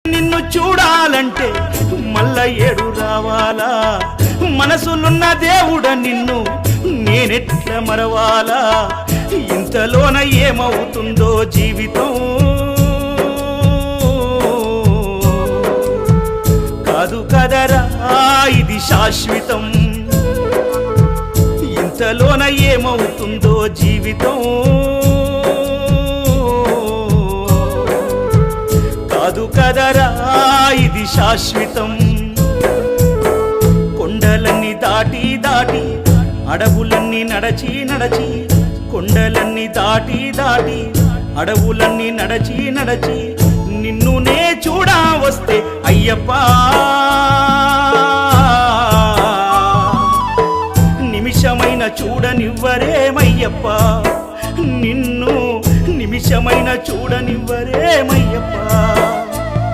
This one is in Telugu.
నిన్ను చూడాలంటే మల్ల ఏడు రావాలా మనసులున్న దేవుడ నిన్ను నేనెట్ల మరవాలా ఇంతలోన ఏమవుతుందో జీవితం కాదు కదరా ఇది శాశ్వతం ఇంతలోన ఏమవుతుందో జీవితం కాదు కదరా ఇది శాశ్వతం కొండలన్నీ దాటి దాటి అడవులన్నీ నడచి నడచి కొండలన్నీ దాటి దాటి అడవులన్నీ నడచి నడచి నిన్ను నే చూడా వస్తే అయ్యప్ప